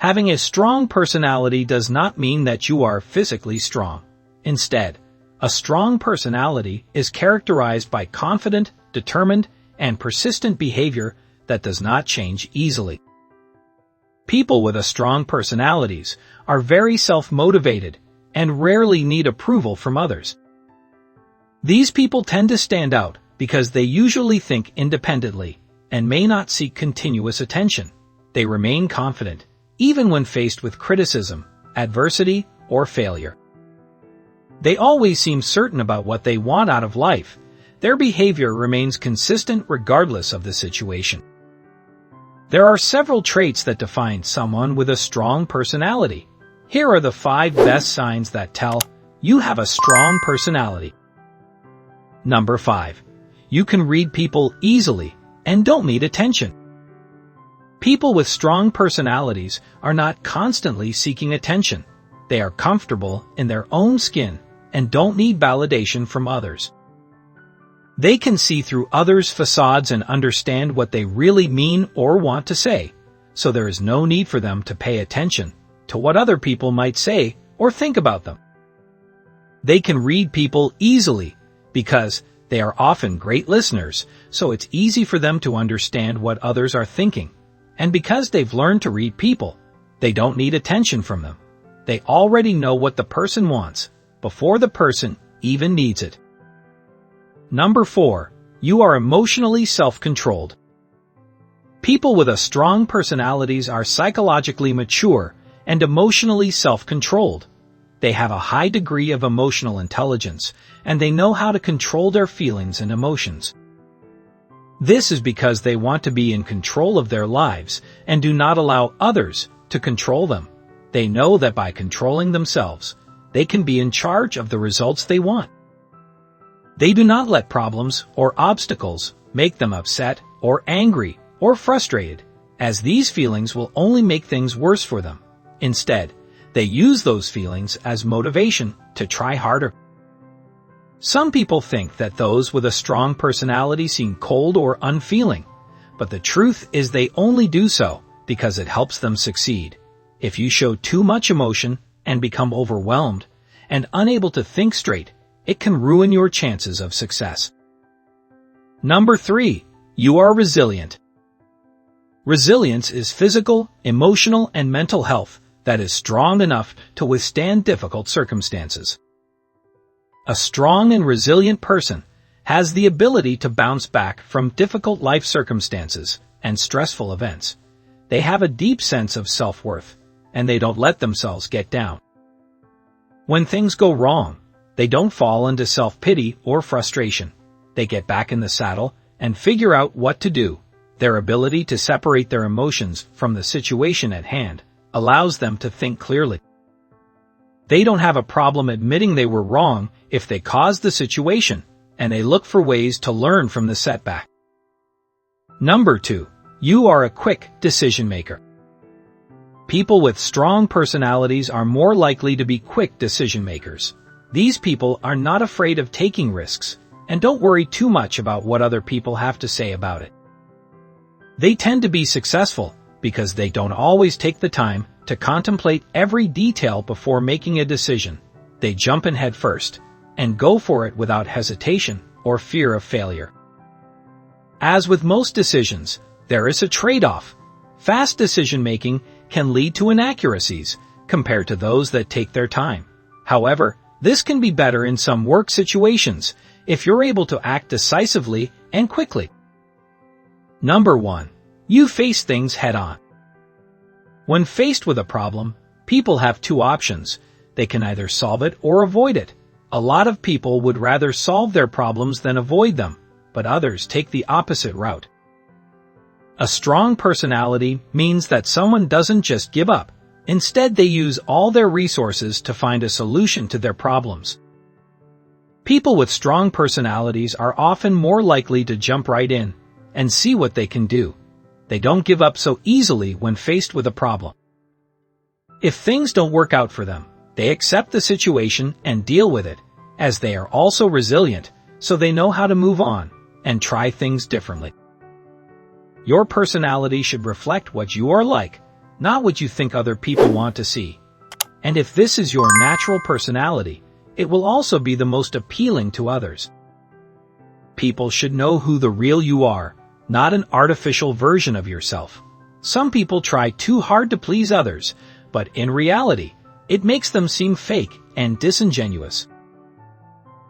Having a strong personality does not mean that you are physically strong. Instead, a strong personality is characterized by confident, determined, and persistent behavior that does not change easily. People with a strong personalities are very self-motivated and rarely need approval from others. These people tend to stand out because they usually think independently and may not seek continuous attention. They remain confident, even when faced with criticism, adversity, or failure. They always seem certain about what they want out of life. Their behavior remains consistent regardless of the situation. There are several traits that define someone with a strong personality. Here are the 5 best signs that tell you have a strong personality. Number 5. You can read people easily and don't need attention. People with strong personalities are not constantly seeking attention. They are comfortable in their own skin and don't need validation from others. They can see through others' facades and understand what they really mean or want to say, so there is no need for them to pay attention to what other people might say or think about them. They can read people easily because they are often great listeners, so it's easy for them to understand what others are thinking. And because they've learned to read people, they don't need attention from them. They already know what the person wants before the person even needs it. Number 4. You are emotionally self-controlled. People with a strong personalities are psychologically mature and emotionally self-controlled. They have a high degree of emotional intelligence, and they know how to control their feelings and emotions. This is because they want to be in control of their lives and do not allow others to control them. They know that by controlling themselves, they can be in charge of the results they want. They do not let problems or obstacles make them upset or angry or frustrated, as these feelings will only make things worse for them. Instead, they use those feelings as motivation to try harder. Some people think that those with a strong personality seem cold or unfeeling, but the truth is they only do so because it helps them succeed. If you show too much emotion and become overwhelmed and unable to think straight, it can ruin your chances of success. Number 3. You are resilient. Resilience is physical, emotional, and mental health that is strong enough to withstand difficult circumstances. A strong and resilient person has the ability to bounce back from difficult life circumstances and stressful events. They have a deep sense of self-worth, and they don't let themselves get down. When things go wrong, they don't fall into self-pity or frustration. They get back in the saddle and figure out what to do. Their ability to separate their emotions from the situation at hand allows them to think clearly. They don't have a problem admitting they were wrong if they caused the situation, and they look for ways to learn from the setback. Number 2. You are a quick decision maker. People with strong personalities are more likely to be quick decision makers. These people are not afraid of taking risks and don't worry too much about what other people have to say about it. They tend to be successful because they don't always take the time to contemplate every detail before making a decision. They jump in head first and go for it without hesitation or fear of failure. As with most decisions, there is a trade-off. Fast decision-making can lead to inaccuracies compared to those that take their time. However, this can be better in some work situations if you're able to act decisively and quickly. Number 1. You face things head-on. When faced with a problem, people have 2 options. They can either solve it or avoid it. A lot of people would rather solve their problems than avoid them, but others take the opposite route. A strong personality means that someone doesn't just give up. Instead, they use all their resources to find a solution to their problems. People with strong personalities are often more likely to jump right in and see what they can do. They don't give up so easily when faced with a problem. If things don't work out for them, they accept the situation and deal with it, as they are also resilient, so they know how to move on and try things differently. Your personality should reflect what you are like, not what you think other people want to see. And if this is your natural personality, it will also be the most appealing to others. People should know who the real you are, not an artificial version of yourself. Some people try too hard to please others, but in reality, it makes them seem fake and disingenuous.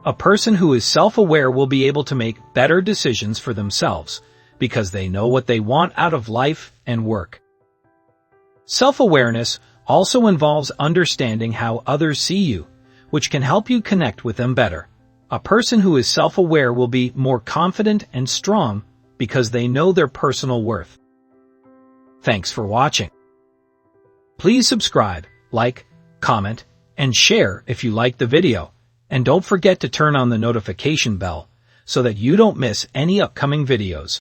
A person who is self-aware will be able to make better decisions for themselves because they know what they want out of life and work. Self-awareness also involves understanding how others see you, which can help you connect with them better. A person who is self-aware will be more confident and strong because they know their personal worth. Thanks for watching. Please subscribe, like, comment, and share if you liked the video. And don't forget to turn on the notification bell so that you don't miss any upcoming videos.